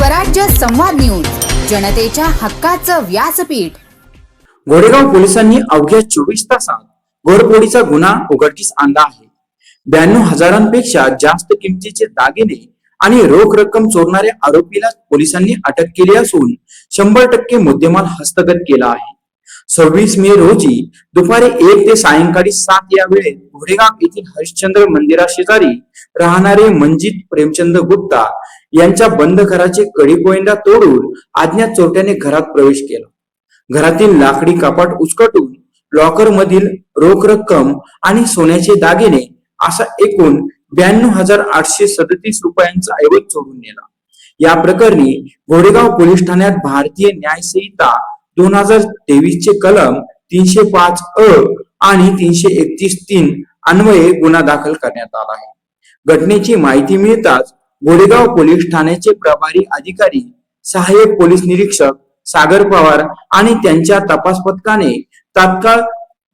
स्वराज्य संवाद न्यूज, जनतेच्या हक्काचं व्यासपीठ। गोरेगाव पोलिसांनी अवघ्या 24 तासात घोडपोडीचा गुन्हा उघडकीस आणला आहे। 92,000पेक्षा जास्त किमतीचे दागिने आणि रोख रक्कम चोरणाऱ्या आरोपीला पोलिसांनी अटक केली असून 100% मुद्देमाल हस्तगत केला आहे। 26 मे रोजी दुपारी 1 ते सायंकाळी 7 या वेळेत घोडेगाव येथील हरिश्चंद्र मंदिरा शेजारी राहणारे मंजित प्रेमचंद गुप्ता यांच्या बंद घराचे कडी-कोयंडा तोडून अज्ञात चोरट्याने घरात प्रवेश केला। घरातील लाकडी कपाट उचकटून लॉकर मधील रोख रक्कम आणि सोन्याचे दागिने असा एकूण 92,837 रुपयांचा ऐवज चोरून नेला। या प्रकरणी घोडेगाव पोलीस ठाण्यात भारतीय न्याय संहिता 2023 चे कलम 305 अ आणि 331(3) अन्वये गुन्हा दाखल करण्यात आला आहे। घटनेची माहिती मिळताच घोडेगाव पोलीस ठाण्याचे प्रभारी अधिकारी सहाय्यक पोलीस निरीक्षक सागर पवार आणि त्यांच्या तपास पथकाने तात्काळ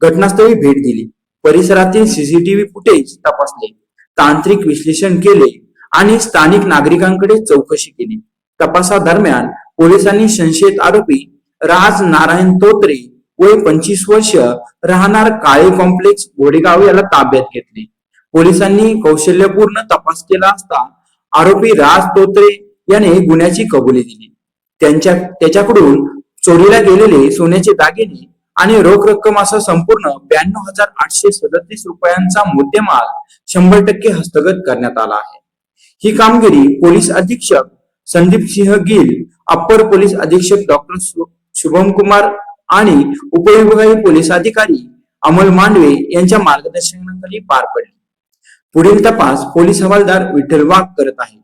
घटनास्थळी भेट दिली। परिसरातील सीसीटीव्ही फुटेज तपासले, तांत्रिक विश्लेषण केले आणि स्थानिक नागरिकांकडे चौकशी केली। तपासादरम्यान पोलिसांनी संशयित आरोपी राज नारायण तोत्रे वय 25 वर्ष राहणार काळे कॉम्प्लेक्स घोडेगाव याला ताब्यात घेतले। पोलिसांनी कौशल्यपूर्ण तपास केला असता आरोपी राज तोत्रे याने गुन्ह्याची कबुली दिली। त्याच्याकडून चोरीला गेलेले सोन्याचे दागिने आणि रोख रक्कम असा संपूर्ण 92,837 रुपयांचा मुद्देमाल 100% हस्तगत करण्यात आला आहे। ही कामगिरी पोलीस अधीक्षक संदीप सिंह गिल, अप्पर पोलीस अधीक्षक डॉक्टर शुभम कुमार आणि उपविभागीय पोलीस अधिकारी अमोल मांडवे यांच्या मार्गदर्शनाखाली पार पडली। पुढील तपास पोलीस हवालदार विठ्ठल वाघ करत आहेत।